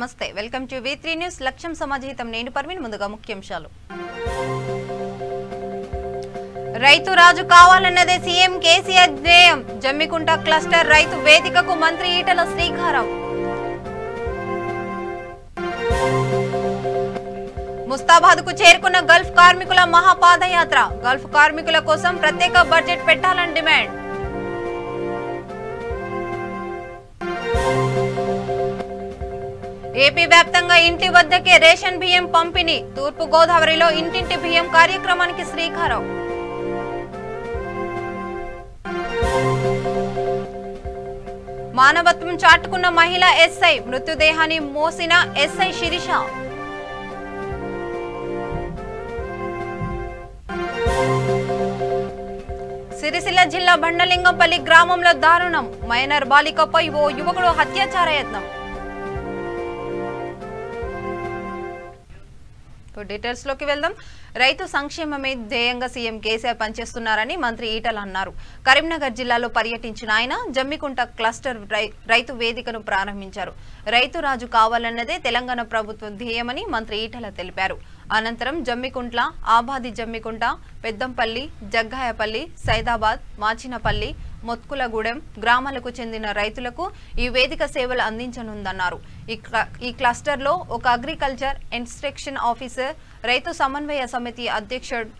నమస్తే welcome to V3 news లక్ష్యం సమాజహితం నేను పర్వీన్ ముందుగా ముఖ్యాంశాలు రైతు రాజు కావాలన్నదే సీఎం కేసీఆర్ ధ్యేయం జమ్మికుంట క్లస్టర్ రైతు వేదికకు మంత్రి ఈటల శ్రీకారం ముస్తాబాద్కు చేరుకున్న గల్ఫ్ కార్మికుల మహాపాదయాత్ర గల్ఫ్ కార్మికుల కోసం ప్రత్యేక బడ్జెట్ పెట్టాలని డిమాండ్ ఏపీ వ్యాప్తంగా ఇంటి వద్దకే రేషన్ బియ్యం పంపిణీ తూర్పు గోదావరిలో ఇంటింటి బియ్యం కార్యక్రమానికి శ్రీకారం మానవత్వం చాటుకున్న మహిళ ఎస్ఐ మృతదేహాన్ని మోసిన ఎస్ఐ శిరీష సిరిసిల్ల జిల్లా బండలింగంపల్లి గ్రామంలో దారుణం మైనర్ బాలికపై ఓ యువకుడు హత్యాచార యత్నం డీటెయిల్స్ లోకి వెళ్దాం. రైతు సంక్షేమమే ధ్యేయంగా సీఎం కేసీఆర్ పనిచేస్తున్నారని మంత్రి ఈటల అన్నారు. కరీంనగర్ జిల్లాలో పర్యటించిన ఆయన జమ్మికుంట క్లస్టర్ రైతు వేదికను ప్రారంభించారు. రైతు రాజు కావాలన్నదే తెలంగాణ ప్రభుత్వం ధ్యేయమని మంత్రి ఈటల తెలిపారు. అనంతరం జమ్మికుంట్ల, ఆబాది జమ్మికుంట, పెద్దంపల్లి, జగ్గాయపల్లి, సైదాబాద్, మాచినపల్లి, మొత్కులగూడెం గ్రామాలకు చెందిన రైతులకు ఈ వేదిక సేవలు అందించనుందన్నారు. ఈ క్లస్టర్ లో ఒక అగ్రికల్చర్ ఇన్స్ట్రక్షన్ ఆఫీసర్, రైతు సమన్వయ సమితి అధ్యక్షుడు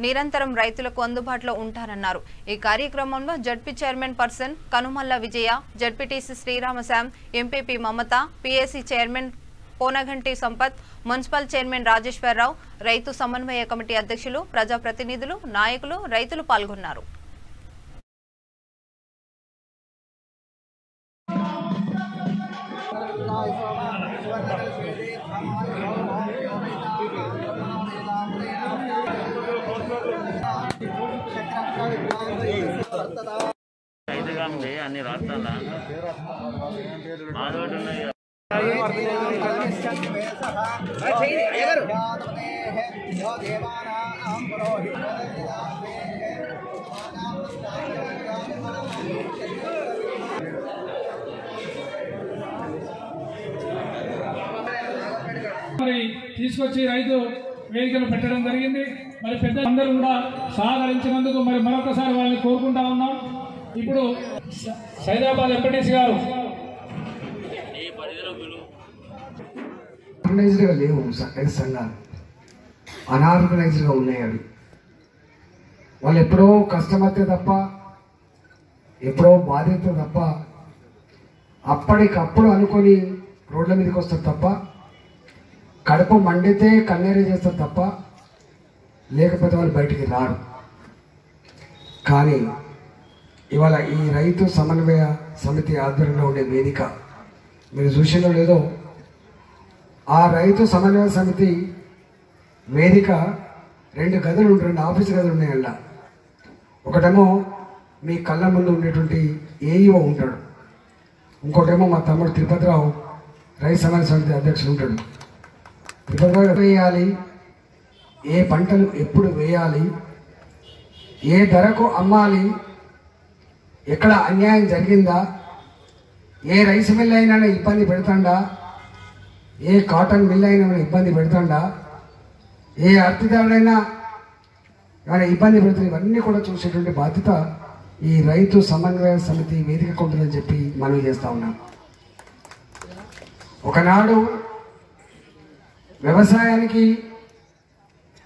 నిరంతరం రైతులకు అందుబాటులో ఉంటారన్నారు. ఈ కార్యక్రమంలో ZP chairman person Kanumalla Vijaya, ZPTC Sriramasham, MPP Mamata, PAC chairman Ponaganti Sampath, municipal chairman Rajeshwararao, రైతు సమన్వయ కమిటీ అధ్యక్షులు, ప్రజాప్రతినిధులు, నాయకులు, రైతులు పాల్గొన్నారు. అన్ని రాష్ట్రాల మాధవుడు ఉన్నాయి. మరి తీసుకొచ్చి రైతు వేదికలు పెట్టడం జరిగింది. మరి పెద్ద అందరూ కూడా సహకరించినందుకు మరి మరొకసారి వాళ్ళని కోరుకుంటా ఉన్నాం. ఇప్పుడు సైదాబాద్ ఎంపీటీసీ గారు ఆర్గనైజ్డ్గా లేవు సహకార సంఘాలు, అనార్గనైజ్డ్గా ఉన్నాయి. అవి వాళ్ళు ఎప్పుడో కష్టమత్తే తప్ప, ఎప్పుడో బాధ్యత తప్ప, అప్పటికప్పుడు అనుకొని రోడ్ల మీదకి వస్తారు తప్ప, కడుపు మండితే కన్నీరు చేస్తారు తప్ప, లేకపోతే వాళ్ళు బయటికి రారు. కానీ ఇవాళ ఈ రైతు సమన్వయ సమితి ఆధ్వర్యంలో ఉండే వేదిక మీరు చూసినో లేదో, ఆ రైతు సమన్వయ సమితి వేదిక 2 గదులు, 2 ఆఫీస్ గదులు ఉన్నాయి. అలా ఒకటేమో మీ కళ్ళ ముందు ఉండేటువంటి ఏఈఓ ఉంటాడు, ఇంకోటేమో మా తమ్ముడు తిరుపతిరావు రైతు సమన్వయ సమితి అధ్యక్షుడు ఉంటాడు. తిరుపతిరావు వేయాలి, ఏ పంటలు ఎప్పుడు వేయాలి, ఏ ధరకు అమ్మాలి, ఎక్కడ అన్యాయం జరిగిందా, ఏ రైస్ మిల్ అయినా ఇబ్బంది పెడతాడా, ఏ కాటన్ మిల్ అయినా ఇబ్బంది పెడతాడా, ఏ అర్థదారుడైనా ఏమైనా ఇబ్బంది పెడుతుంది, ఇవన్నీ కూడా చూసేటువంటి బాధ్యత ఈ రైతు సమన్వయ సమితి వేదిక ఉంటుందని చెప్పి మనం చేస్తూ ఉన్నాం. ఒకనాడు వ్యవసాయానికి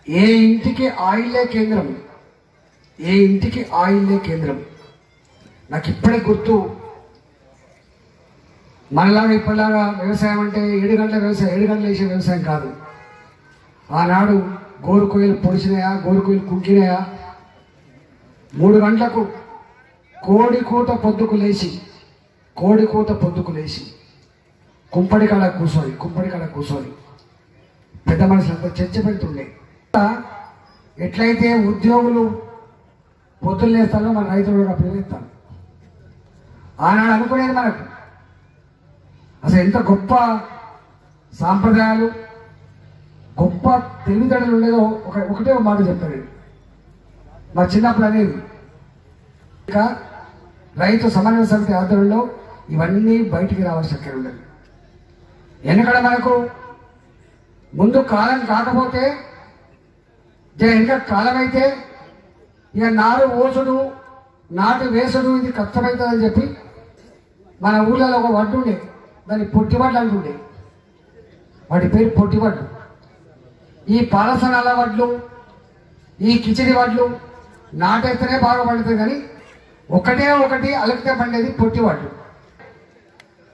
ఏ ఇంటికి ఆయిలే కేంద్రం, ఏ ఇంటికి ఆయిలే కేంద్రం. నాకు ఇప్పుడే గుర్తు, మనలాగా ఇప్పటిలాగా వ్యవసాయం అంటే 7 గంటల వ్యవసాయం, 7 గంటలు వేసే వ్యవసాయం కాదు. ఆనాడు గోరుకోయలు పొడిచినాయా, గోరుకోయలు కుంకినాయా, 3 గంటలకు కోడికూత పొద్దుకు లేచి కుంపడి కాడ కూర్చొని పెద్ద మనుషులంతా చర్చ పెడుతుండే. ఎట్లయితే ఉద్యోగులు పొద్దులు లేస్తారో మన రైతులు అప్పుడు లేస్తాను. ఆనాడు అనుకునేది మనకు అసలు ఎంత గొప్ప సాంప్రదాయాలు, గొప్ప తెలివితేటలు ఉండేదో ఒకటే మాట చెప్తాను. మా చిన్నప్పుడు అనేది ఇక రైతు సమన్వయ సమితి ఆధ్వర్యంలో ఇవన్నీ బయటికి రావాల్సి అక్కడ ఉండదు. ఎందుకంటే మనకు ముందు కాలం కాకపోతే ఇంకా కాలం అయితే ఇక నారు ఓసుడు నాటు వేసుడు ఇది కష్టమవుతుందని చెప్పి మన ఊళ్ళలో ఒక వడ్డు ఉండే, దాన్ని పొట్టివడ్లు అంటుండే, వాటి పేరు పొట్టివడ్లు. ఈ పాలసనాల వడ్లు ఈ కిచిడి వడ్లు నాటైతేనే బాగా పండుతుంది, కానీ ఒకటి అలకితే పండేది పొట్టివడ్లు.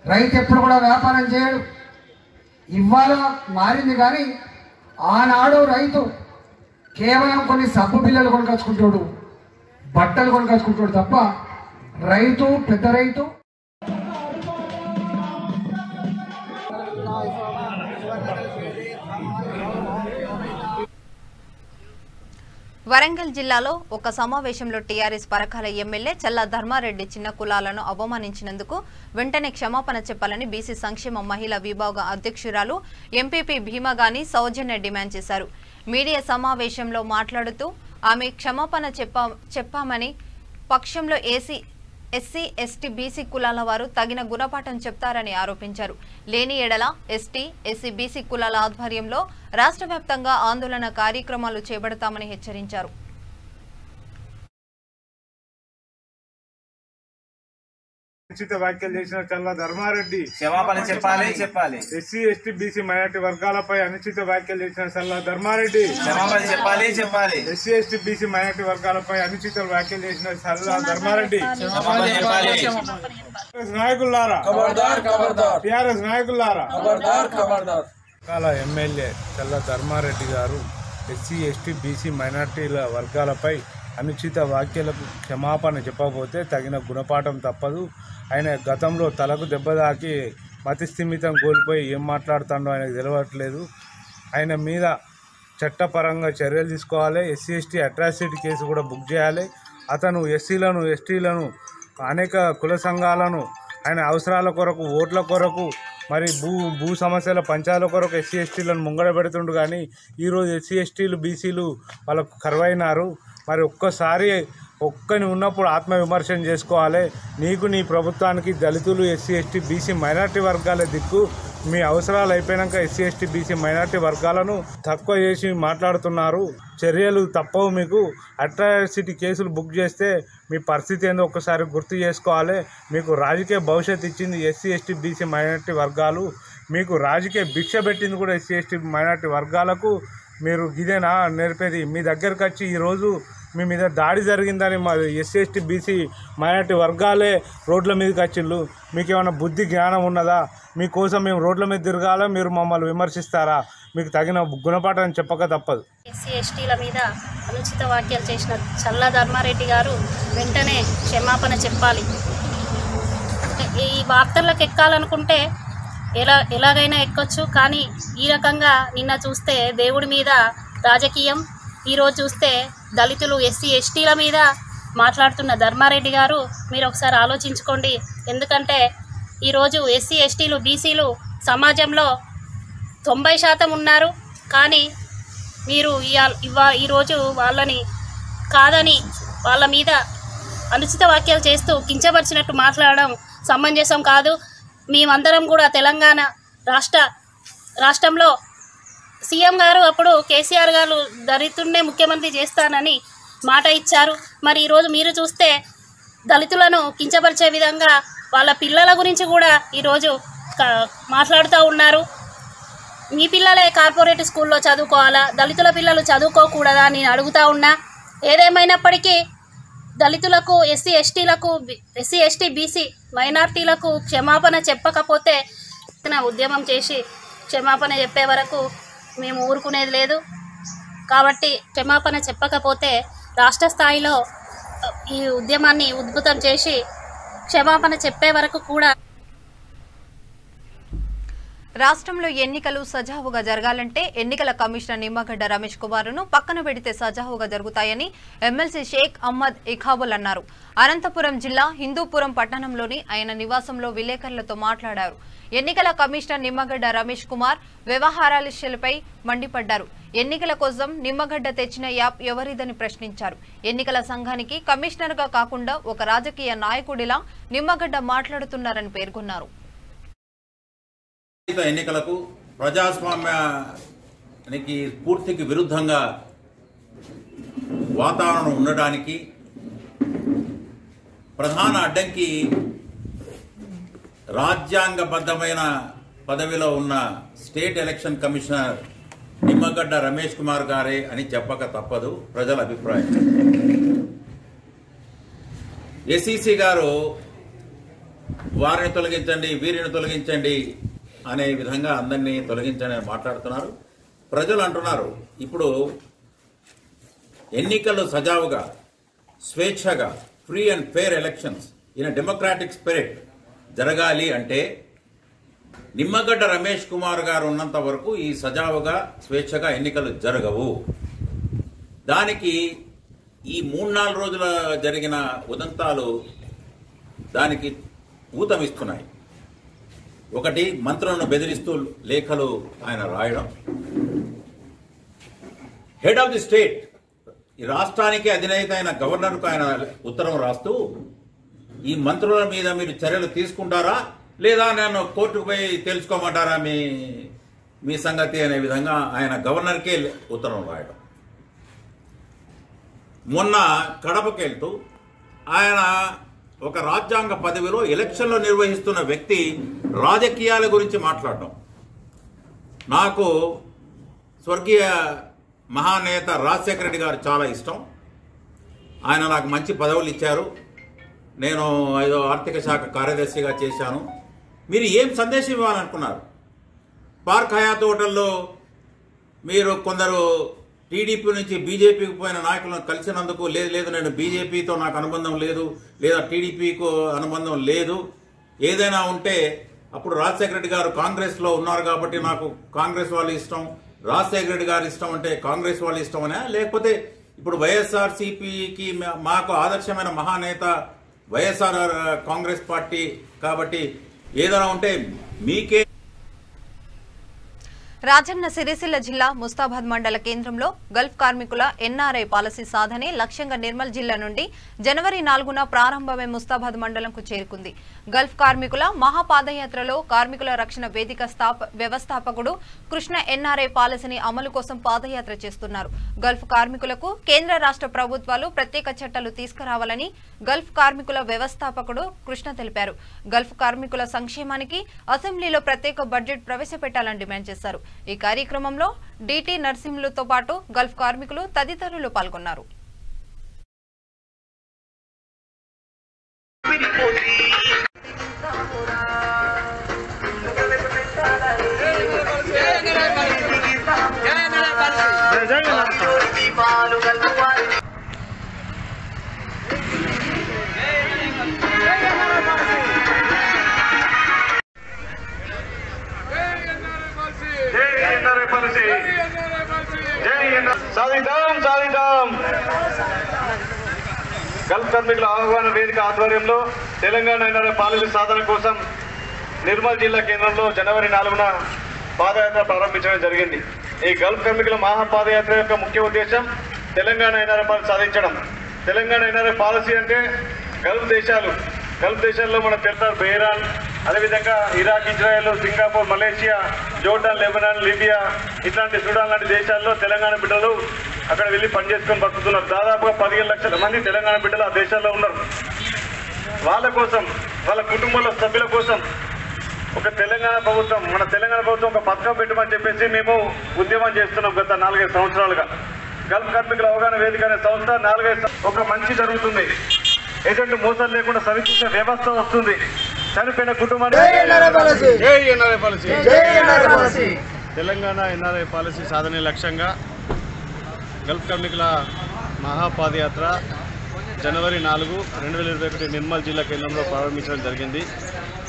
రైతు ఎప్పుడు కూడా వ్యాపారం చేయడు. ఇవాళ మారింది, కానీ ఆనాడు రైతు కేవలం కొన్ని సబ్బు బిల్లలు కొనుకొచ్చుకుంటాడు, బట్టలు కొనుకొచ్చుకుంటాడు తప్ప రైతు పెద్ద రైతు వరంగల్ జిల్లాలో ఒక సమావేశంలో టీఆర్ఎస్ పరకాల ఎమ్మెల్యే చల్లా ధర్మారెడ్డి చిన్న కులాలను అవమానించినందుకు వెంటనే క్షమాపణ చెప్పాలని బీసీ సంక్షేమ మహిళా విభాగ అధ్యక్షురాలు ఎంపీపీ భీమగాని సౌజన్య డిమాండ్ చేశారు. మీడియా సమావేశంలో మాట్లాడుతూ ఆమె క్షమాపణ చెప్పామని పక్షంలో ఎస్సీ ఎస్టీ బీసీ కులాల వారు తగిన గుణపాఠం చెప్తారని ఆరోపించారు. లేని ఎడల ఎస్టీ ఎస్సీ బీసీ కులాల ఆధ్వర్యంలో రాష్ట్ర వ్యాప్తంగా ఆందోళన కార్యక్రమాలు చేపడతామని హెచ్చరించారు. అనుచిత వ్యాఖ్యలు చేసిన చల్లా ధర్మారెడ్డి క్షమాపణ చెప్పాలి. ఎస్సీ ఎస్టీ బీసీ మైనార్టీ వర్గాలపై అనుచిత వ్యాఖ్యలు చేసిన చల్లా ధర్మారెడ్డి క్షమాపణ చెప్పాలి. ఎస్సీ ఎస్టీ బీసీ మైనార్టీ వర్గాలపై అనుచిత వ్యాఖ్యలు చేసిన చల్లా ధర్మారెడ్డి నాయకులారా, టిఆర్ఎస్ నాయకులారా, ఎమ్మెల్యే చల్లా ధర్మారెడ్డి గారు ఎస్సీ ఎస్టీ బీసీ మైనార్టీల వర్గాలపై అనుచిత వ్యాఖ్యలకు క్షమాపణ చెప్పకపోతే తగిన గుణపాఠం తప్పదు. ఆయన గతంలో తలకు దెబ్బ తాకి మతిస్థిమితం కోల్పోయి ఏం మాట్లాడుతాడో ఆయనకు తెలియట్లేదు. ఆయన మీద చట్టపరంగా చర్యలు తీసుకోవాలి. ఎస్సీ ఎస్టీ అట్రాసిటీ కేసు కూడా బుక్ చేయాలి. అతను ఎస్సీలను ఎస్టీలను అనేక కుల సంఘాలను ఆయన అవసరాల కొరకు ఓట్ల కొరకు మరి భూ సమస్యల పంచాల కొరకు ఎస్సీ ఎస్టీలను ముంగడ పెడుతుండు. కానీ ఈరోజు ఎస్సీ ఎస్టీలు బీసీలు వాళ్ళకు కరువైనారు. మరి ఒక్కని ఉన్నప్పుడు ఆత్మవిమర్శన చేసుకోవాలి. నీకు నీ ప్రభుత్వానికి దళితులు ఎస్సీ ఎస్టీ బీసీ మైనార్టీ వర్గాల దిక్కు. మీ అవసరాలు అయిపోయాక ఎస్సీ ఎస్టీ బీసీ మైనార్టీ వర్గాలను తక్కువ చేసి మాట్లాడుతున్నారు. చర్యలు తప్పవు. మీకు అట్రాసిటీ కేసులు బుక్ చేస్తే మీ పరిస్థితి ఏందో ఒక్కసారి గుర్తు చేసుకోవాలి. మీకు రాజకీయ భవిష్యత్తు ఇచ్చింది ఎస్సీ ఎస్టీ బీసీ మైనార్టీ వర్గాలు. మీకు రాజకీయ భిక్ష పెట్టింది కూడా ఎస్సీ ఎస్టీ మైనార్టీ వర్గాలకు. మీరు ఇదేనా నేర్పేది? మీ దగ్గరకు వచ్చి ఈరోజు మీ మీద దాడి జరిగిందని మా ఎస్సీ ఎస్టీ బీసీ మైనార్టీ వర్గాలే రోడ్ల మీదకి వచ్చిళ్ళు. మీకు ఏమైనా బుద్ధి జ్ఞానం ఉన్నదా? మీకోసం మేము రోడ్ల మీద తిరగాల, మీరు మమ్మల్ని విమర్శిస్తారా? మీకు తగిన గుణపాఠం చెప్పక తప్పదు. ఎస్సీ ఎస్టీల మీద అనుచిత వ్యాఖ్యలు చేసిన చల్లా ధర్మారెడ్డి గారు వెంటనే క్షమాపణ చెప్పాలి. ఈ వార్తలకు ఎక్కాలనుకుంటే ఎలాగైనా ఎక్కొచ్చు, కానీ ఈ రకంగా నిన్న చూస్తే దేవుడి మీద రాజకీయం, ఈరోజు చూస్తే దళితులు ఎస్సీ ఎస్టీల మీద మాట్లాడుతున్న ధర్మారెడ్డి గారు మీరు ఒకసారి ఆలోచించుకోండి. ఎందుకంటే ఈరోజు ఎస్సీ ఎస్టీలు బీసీలు సమాజంలో 90% ఉన్నారు. కానీ మీరు ఈరోజు వాళ్ళని కాదని వాళ్ళ మీద అనుచిత వ్యాఖ్యలు చేస్తూ కించపరిచినట్టు మాట్లాడడం సమంజసం కాదు. మేమందరం కూడా తెలంగాణ రాష్ట్రంలో సీఎం గారు అప్పుడు కేసీఆర్ గారు దళితుడినే ముఖ్యమంత్రి చేస్తానని మాట ఇచ్చారు. మరి ఈరోజు మీరు చూస్తే దళితులను కించపరిచే విధంగా వాళ్ళ పిల్లల గురించి కూడా ఈరోజు మాట్లాడుతూ ఉన్నారు. మీ పిల్లలే కార్పొరేట్ స్కూల్లో చదువుకోవాలా, దళితుల పిల్లలు చదువుకోకూడదా అని అడుగుతూ ఉన్నా. ఏదేమైనప్పటికీ దళితులకు ఎస్సీ ఎస్టీ బీసీ మైనార్టీలకు క్షమాపణ చెప్పకపోతే ఉద్యమం చేసి క్షమాపణ చెప్పే వరకు మేము ఊరుకునేది లేదు. కాబట్టి క్షమాపణ చెప్పకపోతే రాష్ట్ర స్థాయిలో ఈ ఉద్యమాన్ని ఉద్భుతం చేసి క్షమాపణ చెప్పే వరకు కూడా. రాష్ట్రంలో ఎన్నికలు సజావుగా జరగాలంటే ఎన్నికల కమిషనర్ నిమ్మగడ్డ రమేష్ కుమార్ను పక్కన పెడితే సజావుగా జరుగుతాయని ఎమ్మెల్సీ షేక్ అహ్మద్ ఇఖాబుల్ అన్నారు. అనంతపురం జిల్లా హిందూపురం పట్టణంలోని ఆయన నివాసంలో విలేకరులతో మాట్లాడారు. ఎన్నికల కమిషనర్ నిమ్మగడ్డ రమేష్ కుమార్ వ్యవహారాలపై మండిపడ్డారు. ఎన్నికల కోసం నిమ్మగడ్డ తెచ్చిన యాప్ ఎవరిదని ప్రశ్నించారు. ఎన్నికల సంఘానికి కమిషనర్గా కాకుండా ఒక రాజకీయ నాయకుడిలా నిమ్మగడ్డ మాట్లాడుతున్నారని పేర్కొన్నారు. ఎన్నికలకు ప్రజాస్వామ్యానికి పూర్తికి విరుద్ధంగా వాతావరణం ఉండడానికి ప్రధాన అడ్డంకి రాజ్యాంగబద్ధమైన పదవిలో ఉన్న state election commissioner Nimmagadda Ramesh Kumar గారే అని చెప్పక తప్పదు ప్రజల అభిప్రాయం. ఎస్ఈసి గారు వారిని తొలగించండి, వీరిని తొలగించండి అనే విధంగా అందరినీ తొలగించని మాట్లాడుతున్నారు. ప్రజలు అంటున్నారు ఇప్పుడు ఎన్నికలు సజావుగా, స్వేచ్ఛగా, free and fair elections in democratic spirit జరగాలి అంటే నిమ్మగడ్డ రమేష్ కుమార్ గారు ఉన్నంత వరకు ఈ సజావుగా, స్వేచ్ఛగా ఎన్నికలు జరగవు. దానికి ఈ 3-4 రోజుల జరిగిన ఉదంతాలు దానికి ఊతమిస్తున్నాయి. ఒకటి, మంత్రులను బెదిరిస్తూ లేఖలు ఆయన రాయడం. హెడ్ ఆఫ్ ది స్టేట్, ఈ రాష్ట్రానికి అధినేత అయిన గవర్నర్కు ఆయన ఉత్తరం రాస్తూ ఈ మంత్రుల మీద మీరు చర్యలు తీసుకుంటారా లేదా నన్ను కోర్టుకు పోయి తెలుసుకోమంటారా మీ సంగతి అనే విధంగా ఆయన గవర్నర్కే ఉత్తరం రాయడం. మొన్న కడపకి వెళ్తూ ఆయన ఒక రాజ్యాంగ పదవిలో ఎలక్షన్లు నిర్వహిస్తున్న వ్యక్తి రాజకీయాల గురించి మాట్లాడడం. నాకు స్వర్గీయ మహానేత రాజశేఖర రెడ్డి గారు చాలా ఇష్టం. ఆయన నాకు మంచి పదవులు ఇచ్చారు. నేను ఐదో ఆర్థిక శాఖ కార్యదర్శిగా చేశాను. మీరు ఏం సందేశం ఇవ్వాలనుకున్నారు? పార్క్ హయాత్ హోటల్లో మీరు కొందరు టీడీపీ నుంచి బీజేపీకి పోయిన నాయకులను కలిసినందుకు లేదు నేను బీజేపీతో నాకు అనుబంధం లేదు, లేదా టీడీపీకు అనుబంధం లేదు, ఏదైనా ఉంటే అప్పుడు రాజశేఖర రెడ్డి గారు కాంగ్రెస్లో ఉన్నారు కాబట్టి నాకు కాంగ్రెస్ వాళ్ళు ఇష్టం, రాజశేఖర రెడ్డి గారు ఇష్టం అంటే కాంగ్రెస్ వాళ్ళు ఇష్టమనే, లేకపోతే ఇప్పుడు వైఎస్ఆర్సీపీకి మాకు ఆదర్శమైన మహానేత వైఎస్ఆర్ కాంగ్రెస్ పార్టీ కాబట్టి ఏదైనా ఉంటే మీకే. రాజన్న సిరిసిల్ల జిల్లా ముస్తాబాద్ మండల కేంద్రంలో గల్ఫ్ కార్మికుల ఎన్ఆర్ఐ పాలసీ సాధనే లక్ష్యంగా నిర్మల్ జిల్లా నుండి జనవరి 4న ప్రారంభమై ముస్తాబాద్ మండలంకు చేరుకుంది. గల్ఫ్ కార్మికుల మహాపాదయాత్రలో కార్మికుల రక్షణ వేదిక వ్యవస్థాపకుడు కృష్ణ ఎన్ఆర్ఐ పాలసీని అమలు కోసం పాదయాత్ర చేస్తున్నారు. గల్ఫ్ కార్మికులకు కేంద్ర రాష్ట్ర ప్రభుత్వాలు ప్రత్యేక చట్టాలు తీసుకురావాలని గల్ఫ్ కార్మికుల వ్యవస్థాపకుడు కృష్ణ తెలిపారు. గల్ఫ్ కార్మికుల సంక్షేమానికి అసెంబ్లీలో ప్రత్యేక బడ్జెట్ ప్రవేశపెట్టాలని డిమాండ్ చేశారు. ఈ కార్యక్రమంలో డిటి నర్సింహులతో పాటు గల్ఫ్ కార్మికులు తదితరులు పాల్గొన్నారు. గల్ఫ్ కార్మికుల ఆహ్వాన వేదిక ఆధ్వర్యంలో తెలంగాణ ఎన్ఆర్ఐ పాలసీ సాధన కోసం నిర్మల్ జిల్లా కేంద్రంలో జనవరి 4న పాదయాత్ర ప్రారంభించడం జరిగింది. ఈ గల్ఫ్ కార్మికుల మహాపాదయాత్ర యొక్క ముఖ్య ఉద్దేశం తెలంగాణ ఎన్ఆర్ఐ పాలసీ సాధించడం. తెలంగాణ ఎన్ఆర్ఐ పాలసీ అంటే గల్ఫ్ దేశాల్లో మన తెలుసు, బెహ్రాన్, అదేవిధంగా Iraq, Israel, Singapore, Malaysia, Jordan, Lebanon, Libya, ఇట్లాంటి సూడాన్ లాంటి దేశాల్లో తెలంగాణ బిడ్డలు అక్కడ వెళ్ళి పనిచేసుకొని బతుకుతున్నారు. దాదాపుగా 15 లక్షల మంది తెలంగాణ బిడ్డలు ఆ దేశాల్లో ఉన్నారు. వాళ్ళ కోసం, వాళ్ళ కుటుంబాల సభ్యుల కోసం మన తెలంగాణ ప్రభుత్వం ఒక పథకం పెట్టమని చెప్పేసి మేము ఉద్యమం చేస్తున్నాం గత 4-5 సంవత్సరాలుగా. గల్ఫ్ కార్మికుల అవగాహన వేదిక అనే సంస్థ 4-5 ఒక మంచి జరుగుతుంది. ఏజెంట్ మోసాలు లేకుండా సమీక్షించే వ్యవస్థ వస్తుంది. చనిపోయిన కుటుంబాన్ని తెలంగాణ ఎన్ఆర్ఐ పాలసీ సాధనే లక్ష్యంగా గల్ఫ్ కార్మికుల మహాపాదయాత్ర జనవరి 4, 2021 నిర్మల్ జిల్లా కేంద్రంలో ప్రారంభించడం జరిగింది.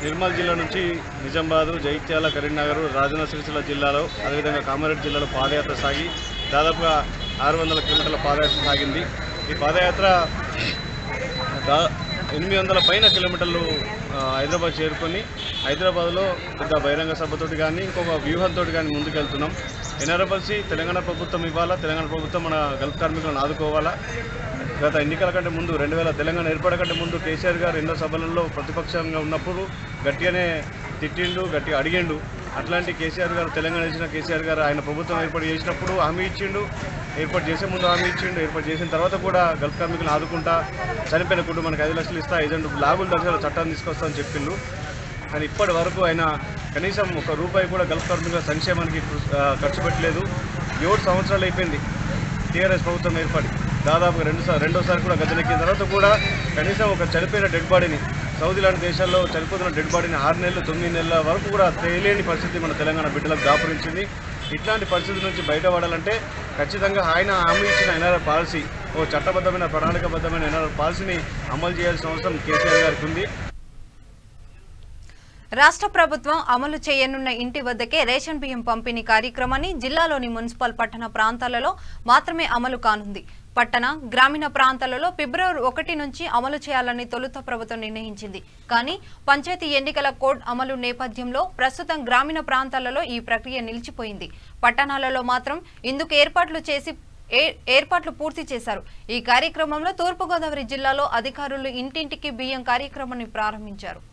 నిర్మల్ జిల్లా నుంచి నిజామాబాద్, జగిత్యాల, కరీంనగర్, రాజన్న సిరిసిల్ల జిల్లాలో, అదేవిధంగా కామారెడ్డి జిల్లాలో పాదయాత్ర సాగి దాదాపుగా 600 కిలోమీటర్ల పాదయాత్ర సాగింది. ఈ పాదయాత్ర 800 పైన కిలోమీటర్లు హైదరాబాద్ చేరుకొని హైదరాబాద్లో పెద్ద బహిరంగ సభతోటి కానీ ఇంకొక వ్యూహంతో కానీ ముందుకెళ్తున్నాం. ఎన్ఆర్ఐ పాలసీ తెలంగాణ ప్రభుత్వం ఇవ్వాలా, తెలంగాణ ప్రభుత్వం మన గల్ఫ్ కార్మికులను ఆదుకోవాలా. గత ఎన్నికల కంటే ముందు 2000 తెలంగాణ ఏర్పడే కంటే ముందు కేసీఆర్ గారు ఎన్నో సభలలో ప్రతిపక్షంగా ఉన్నప్పుడు గట్టిగానే తిట్టిండు, గట్టిగా అడిగిండు. అట్లాంటి కేసీఆర్ గారు తెలంగాణ ఇచ్చిన కేసీఆర్ గారు ఆయన ప్రభుత్వం ఏర్పాటు చేసినప్పుడు హామీ ఇచ్చిండు, ఏర్పాటు చేసే ముందు హామీ ఇచ్చిండు, ఏర్పాటు చేసిన తర్వాత కూడా గల్ఫ్ కార్మికులను ఆదుకుంటా చనిపోయిన కుటుంబానికి 5 లక్షలు ఇస్తా, ఏజెంట్ లాగుల దశలో చట్టాన్ని తీసుకొస్తా అని చెప్పిండు. కానీ ఇప్పటి వరకు ఆయన కనీసం ₹1 కూడా గల్ఫ్ కార్మికుల సంక్షేమానికి ఖర్చు పెట్టలేదు. 7 సంవత్సరాలు అయిపోయింది టీఆర్ఎస్ ప్రభుత్వం ఏర్పడి, దాదాపుగా రెండోసారి కూడా గద్దెనెక్కిన తర్వాత కూడా కనీసం ఒక చనిపోయిన డెడ్ బాడీని, సౌదీ లాంటి దేశాల్లో చనిపోతున్న డెడ్ బాడీని 6 నెలలు 9 నెలల వరకు కూడా తెలియని పరిస్థితి మన తెలంగాణ బిడ్డలకు దాపురించింది. ఇట్లాంటి పరిస్థితి నుంచి బయటపడాలంటే ఖచ్చితంగా ఆయన హామీ ఇచ్చిన ఎన్ఆర్ఆర్ పాలసీ, ఓ చట్టబద్ధమైన ప్రణాళికబద్ధమైన ఎన్ఆర్ఆర్ పాలసీని అమలు చేయాల్సిన అవసరం కేసీఆర్ గారికి ఉంది. రాష్ట్ర ప్రభుత్వం అమలు చేయనున్న ఇంటి వద్దకే రేషన్ బియ్యం పంపిణీ కార్యక్రమాన్ని జిల్లాలోని మున్సిపల్ పట్టణ ప్రాంతాలలో మాత్రమే అమలు కానుంది. పట్టణ గ్రామీణ ప్రాంతాలలో ఫిబ్రవరి 1 నుంచి అమలు చేయాలని తొలుత ప్రభుత్వం నిర్ణయించింది. కానీ పంచాయతీ ఎన్నికల కోడ్ అమలు నేపథ్యంలో ప్రస్తుతం గ్రామీణ ప్రాంతాలలో ఈ ప్రక్రియ నిలిచిపోయింది. పట్టణాలలో మాత్రం ఇందుకు ఏర్పాట్లు పూర్తి చేశారు. ఈ కార్యక్రమంలో తూర్పుగోదావరి జిల్లాలో అధికారులు ఇంటింటికి బియ్యం కార్యక్రమాన్ని ప్రారంభించారు.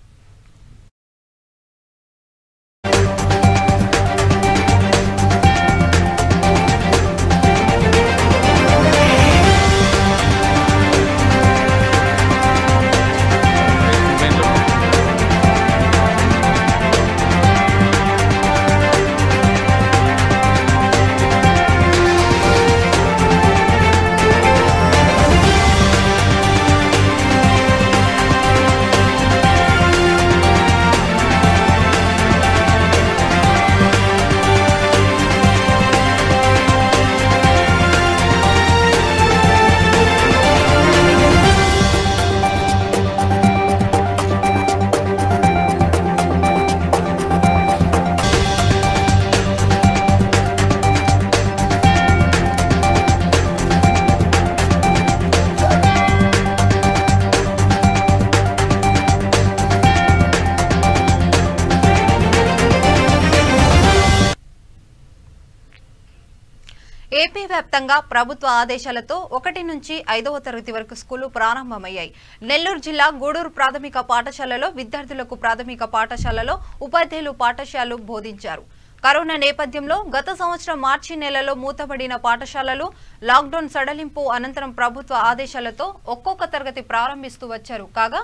ఏపీ వ్యాప్తంగా ప్రభుత్వ ఆదేశాలతో 1 నుంచి 5వ తరగతి వరకు స్కూలు ప్రారంభమయ్యాయి. నెల్లూరు జిల్లా గూడూరు ప్రాథమిక పాఠశాలలో విద్యార్థులకు ప్రాథమిక పాఠశాలలో ఉపాధ్యాయులు పాఠశాలలు బోధించారు. కరోనా నేపథ్యంలో గత సంవత్సరం మార్చి నెలలో మూతబడిన పాఠశాలలు లాక్డౌన్ సడలింపు అనంతరం ప్రభుత్వ ఆదేశాలతో ఒక్కొక్క తరగతి ప్రారంభిస్తూ వచ్చారు. కాగా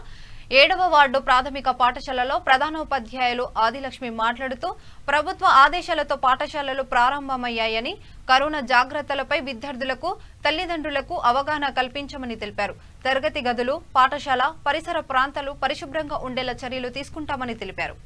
7వ వార్డు ప్రాథమిక పాఠశాలలో ప్రధానోపాధ్యాయులు ఆదిలక్ష్మి మాట్లాడుతూ ప్రభుత్వ ఆదేశాలతో పాఠశాలలు ప్రారంభమయ్యాయని, కరోనా జాగ్రత్తలపై విద్యార్థులకు తల్లిదండ్రులకు అవగాహన కల్పించమని తెలిపారు. తరగతి గదులు, పాఠశాల పరిసర ప్రాంతాలు పరిశుభ్రంగా ఉండేలా చర్యలు తీసుకుంటామని తెలిపారు.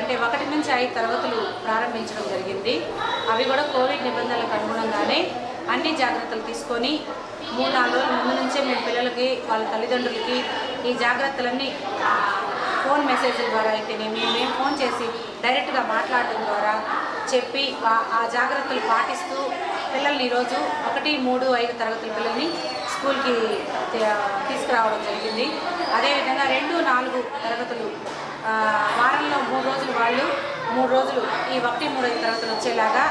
అంటే 1 నుంచి 5 తరగతులు ప్రారంభించడం జరిగింది. అవి కూడా కోవిడ్ నిబంధనలకు అనుగుణంగానే అన్ని జాగ్రత్తలు తీసుకొని 3-4 రోజుల ముందు నుంచే మేము పిల్లలకి వాళ్ళ తల్లిదండ్రులకి ఈ జాగ్రత్తలన్నీ ఫోన్ మెసేజ్ల ద్వారా అయితేనేమి, మేము ఫోన్ చేసి డైరెక్ట్గా మాట్లాడడం ద్వారా చెప్పి ఆ జాగ్రత్తలు పాటిస్తూ పిల్లల్ని ఈరోజు 1, 3, 5 తరగతుల పిల్లల్ని స్కూల్కి తీసుకురావడం జరిగింది. అదేవిధంగా 2, 4 తరగతులు వారంలో 3 రోజులు వాళ్ళు 3 రోజులు ఈ 1, 3, 5 తరగతులు వచ్చేలాగా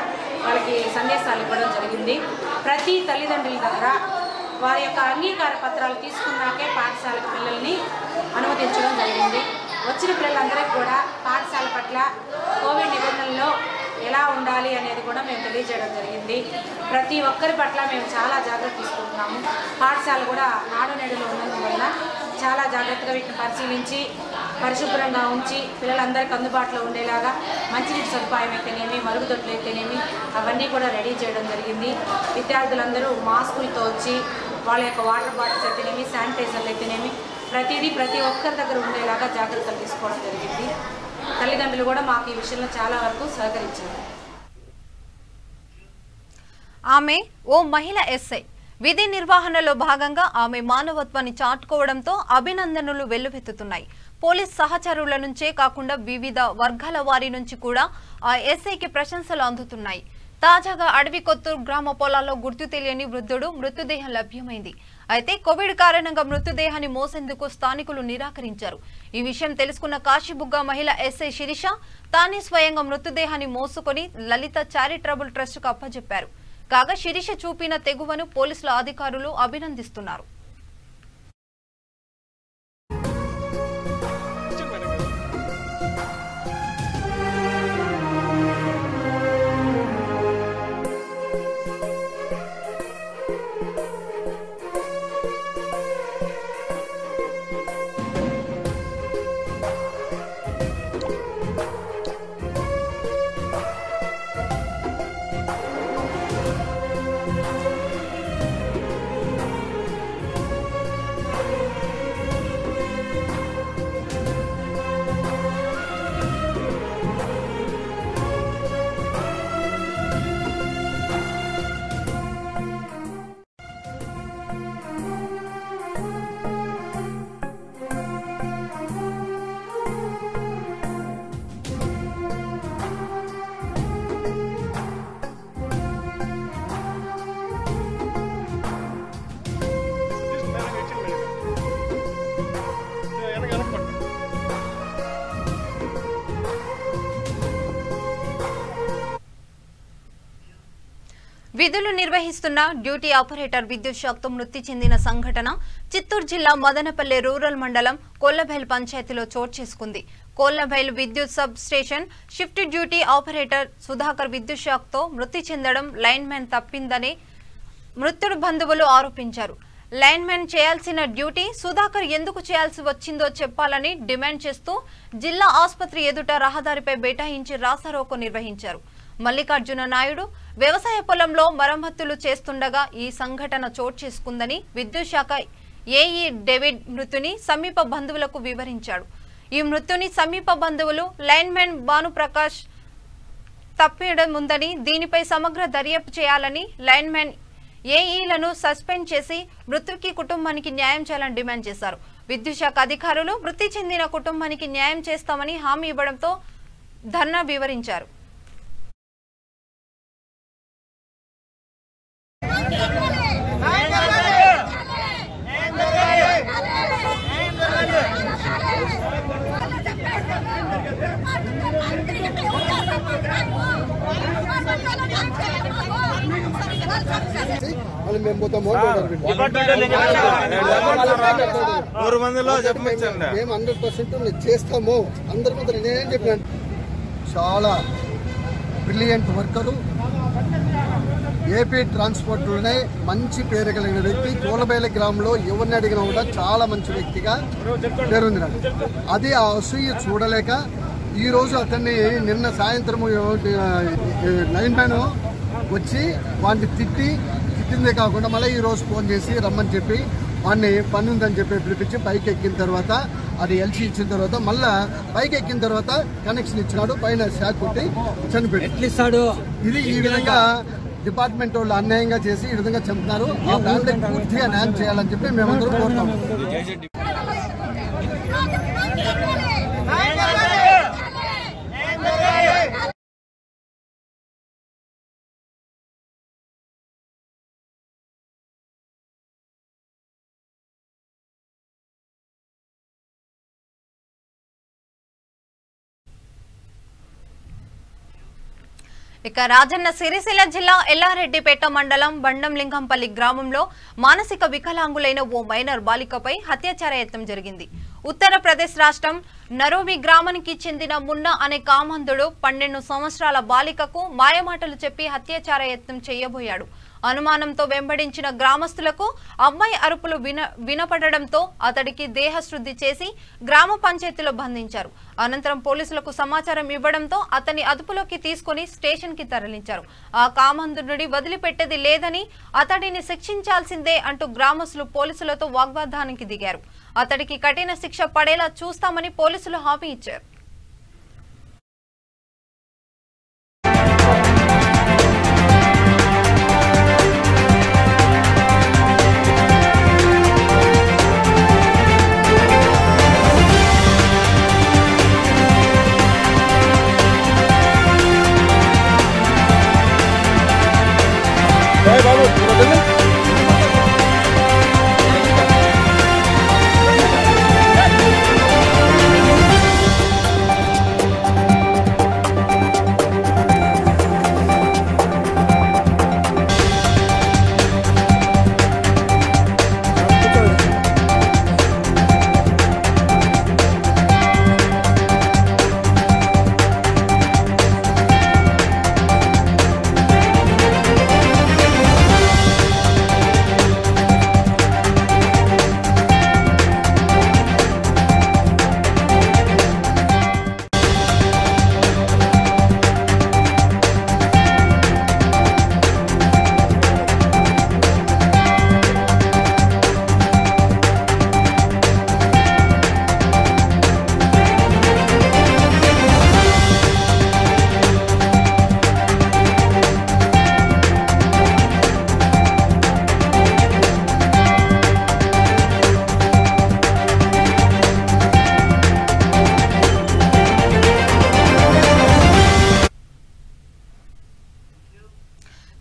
వాళ్ళకి సందేశాలు ఇవ్వడం జరిగింది. ప్రతి తల్లిదండ్రుల దగ్గర వారి యొక్క అంగీకార పత్రాలు తీసుకున్నాకే పాఠశాలకు పిల్లల్ని అనుమతించడం జరిగింది. వచ్చిన పిల్లలందరికీ కూడా పాఠశాల పట్ల కోవిడ్ నిబంధనల్లో ఎలా ఉండాలి అనేది కూడా మేము తెలియజేయడం జరిగింది. ప్రతి ఒక్కరి పట్ల మేము చాలా జాగ్రత్త తీసుకుంటున్నాము. పాఠశాల కూడా నాడు నేడులో ఉన్నందువల్ల చాలా జాగ్రత్తగా వీటిని పరిశీలించి పరిశుభ్రంగా ఉంచి పిల్లలందరికీ అందుబాటులో ఉండేలాగా మంచినీటి సదుపాయం అయితేనేమి, మరుగుదొడ్లు అయితేనేమి అవన్నీ కూడా రెడీ చేయడం జరిగింది. విద్యార్థులందరూ మాస్కులతో వచ్చి వాళ్ళ యొక్క వాటర్ బాటిల్స్ అయితేనేమి, శానిటైజర్లు అయితేనేమి ప్రతిదీ ప్రతి ఒక్కరి దగ్గర ఉండేలాగా జాగ్రత్తలు తీసుకోవడం జరిగింది. తల్లిదండ్రులు కూడా మాకు ఈ విషయంలో చాలా వరకు సహకరించారు. ఆమె ఓ మహిళ ఎస్ఐ. విధి నిర్వహణలో భాగంగా ఆమె మానవత్వాన్ని చాటుకోవడంతో అభినందనలు వెల్లువెత్తుతున్నాయి. పోలీస్ సహచరుల నుంచే కాకుండా వివిధ వర్గాల వారి నుంచి కూడా ఆ ఎస్ఐకి ప్రశంసలు అందుతున్నాయి. తాజాగా అడవి కొత్తూరు గ్రామ పొలాల్లో గుర్తు తెలియని వృద్ధుడు మృతదేహం లభ్యమైంది. అయితే కోవిడ్ కారణంగా మృతదేహాన్ని మోసేందుకు స్థానికులు నిరాకరించారు. ఈ విషయం తెలుసుకున్న కాశీబుగ్గ మహిళ ఎస్ఐ శిరీష తానే స్వయంగా మృతదేహాన్ని మోసుకొని లలిత చారిటబుల్ ట్రస్ట్ కు అప్పజెప్పారు. కాగా శిరీష చూపిన తెగువను పోలీసుల అధికారులు అభినందిస్తున్నారు. విధులు నిర్వహిస్తున్న డ్యూటీ ఆపరేటర్ విద్యుత్ షాక్తో మృతి చెందిన సంఘటన చిత్తూరు జిల్లా మదనపల్లె రూరల్ మండలం కొల్లబైల్ పంచాయతీలో చోటు చేసుకుంది. కొల్లబైల్ విద్యుత్ sub station shift duty operator Sudhakar విద్యుత్ షాక్తో మృతి చెందడం లైన్మెన్ తప్పిందని మృతుడు బంధువులు ఆరోపించారు. లైన్మెన్ చేయాల్సిన డ్యూటీ సుధాకర్ ఎందుకు చేయాల్సి వచ్చిందో చెప్పాలని డిమాండ్ చేస్తూ జిల్లా ఆసుపత్రి ఎదుట రహదారిపై బైఠాయించి రాస్తారోకో నిర్వహించారు. మల్లికార్జున నాయుడు వ్యవసాయ పొలంలో మరమ్మతులు చేస్తుండగా ఈ సంఘటన చోటు చేసుకుందని విద్యుత్ శాఖ ఏఈ డేవిడ్ మృతుని సమీప బంధువులకు వివరించాడు. ఈ మృతుని సమీప బంధువులు లైన్మెన్ భానుప్రకాష్ తప్పిడం ఉందని, దీనిపై సమగ్ర దర్యాప్తు చేయాలని, లైన్మెన్ ఏఈలను సస్పెండ్ చేసి మృతుకి కుటుంబానికి న్యాయం చేయాలని డిమాండ్ చేశారు. విద్యుత్ శాఖ అధికారులు మృతి చెందిన కుటుంబానికి న్యాయం చేస్తామని హామీ ఇవ్వడంతో ధర్నా వివరించారు. మేము 100% చేస్తాము. అందరి ముందు నేనేం చెప్పాను, చాలా బ్రిలియంట్ వర్కరు, ఏపీ ట్రాన్స్పోర్ట్లోనే మంచి పేరు కలిగిన వ్యక్తి. కోలబైల గ్రామంలో ఎవరిని అడిగినా కూడా చాలా మంచి వ్యక్తిగా పేరుంది. అది ఆ అసూయ చూడలేక ఈరోజు అతన్ని నిన్న సాయంత్రం లైన్ మ్యాన్ వచ్చి వాడిని తిట్టిందే కాకుండా మళ్ళీ ఈరోజు ఫోన్ చేసి రమ్మని చెప్పి వాడిని పని ఉందని చెప్పి పిలిపించి పైకి ఎక్కిన తర్వాత అది ఎల్సీ ఇచ్చిన తర్వాత మళ్ళా పైకి ఎక్కిన తర్వాత కనెక్షన్ ఇచ్చినాడు, పైన షాక్ కొట్టి చనిపోయాడు. ఇది ఈ విధంగా డిపార్ట్మెంట్ వాళ్ళు అన్యాయంగా చేసి ఈ విధంగా చంపుతున్నారు. ఆ ఫ్యామిలీకి పూర్తిగా న్యాయం చేయాలని చెప్పి మేమందరం కోరుతాము. ఇక రాజన్న సిరిసిల్ల జిల్లా ఎల్లారెడ్డిపేట మండలం బండంలింగంపల్లి గ్రామంలో మానసిక వికలాంగులైన ఓ మైనర్ బాలికపై హత్యాచార యత్నం జరిగింది. ఉత్తరప్రదేశ్ రాష్ట్రం నరోవి గ్రామానికి చెందిన మున్నా అనే కామందుడు 12 సంవత్సరాల బాలికకు మాయమాటలు చెప్పి హత్యాచార యత్నం చేయబోయాడు. అనుమానంతో వెంబడించిన గ్రామస్తులకు అమ్మాయి అరుపులు వినపడడంతో అతడికి దేహశుద్ధి చేసి గ్రామ పంచాయతీలో బంధించారు. అనంతరం పోలీసులకు సమాచారం ఇవ్వడంతో అతన్ని అదుపులోకి తీసుకుని స్టేషన్ కి తరలించారు. ఆ కామందుడిని వదిలిపెట్టేది లేదని, అతడిని శిక్షించాల్సిందే అంటూ గ్రామస్తులు పోలీసులతో వాగ్వాదానికి దిగారు. అతడికి కఠిన శిక్ష పడేలా చూస్తామని పోలీసులు హామీ ఇచ్చారు.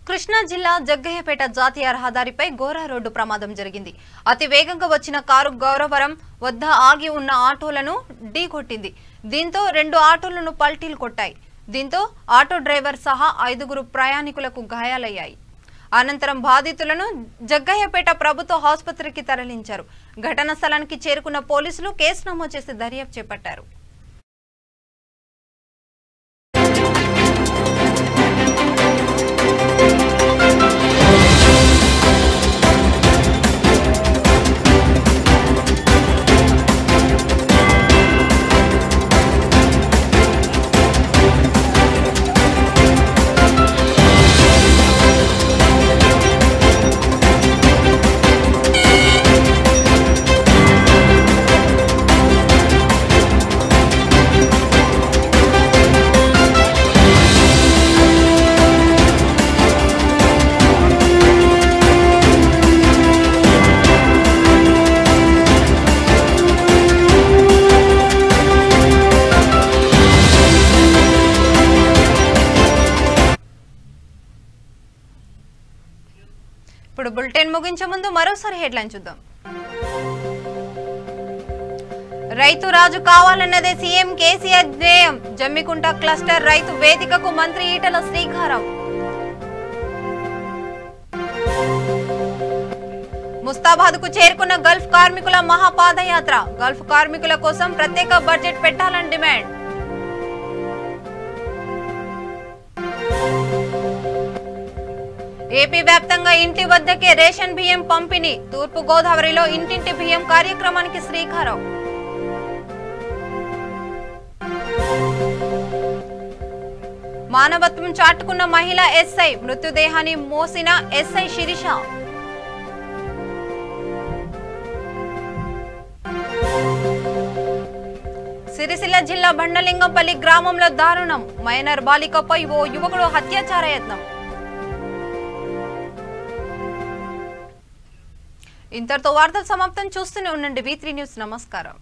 కృష్ణా జిల్లా జగ్గయ్యపేట జాతీయ రహదారిపై ఘోర రోడ్డు ప్రమాదం జరిగింది. అతి వేగంగా వచ్చిన కారు గౌరవరం వద్ద ఆగి ఉన్న ఆటోలను ఢీకొట్టింది. దీంతో 2 ఆటోలను పల్టీలు కొట్టాయి. దీంతో ఆటో డ్రైవర్ సహా 5 ప్రయాణికులకు గాయాలయ్యాయి. అనంతరం బాధితులను జగ్గయ్యపేట ప్రభుత్వ ఆసుపత్రికి తరలించారు. ఘటనా స్థలానికి చేరుకున్న పోలీసులు కేసు నమోదు చేసి దర్యాప్తు చేపట్టారు. ఇప్పుడు బులెటిన్ ముగించే ముందు మరోసారి హెడ్లైన్ చూద్దాం. రైతు రాజు కావాలన్నదే సీఎం కేసీఆర్ ధ్యేయం. జమ్మికుంట క్లస్టర్ రైతు వేదికకు మంత్రి ఈటల శ్రీకారం. ముస్తాబాద్కు చేరుకున్న గల్ఫ్ కార్మికుల మహాపాదయాత్ర. గల్ఫ్ కార్మికుల కోసం ప్రత్యేక బడ్జెట్ పెట్టాలని డిమాండ్. ఏపీ వ్యాప్తంగా ఇంటి వద్దకే రేషన్ బియ్యం పంపిణీ. తూర్పు గోదావరిలో ఇంటింటి బియ్యం కార్యక్రమానికి శ్రీకారం. మానవత్వం చాటుకున్న మహిళా ఎస్ఐ. మృతదేహాన్ని మోసిన ఎస్ఐ శిరీష. సిరిసిల్ల జిల్లా బండలింగంపల్లి గ్రామంలో దారుణం. మైనర్ బాలికపై ఓ యువకుడు హత్యాచార యత్నం. ఇంతటితో వార్తలు సమాప్తం. చూస్తూనే ఉండండి V3 న్యూస్. నమస్కారం.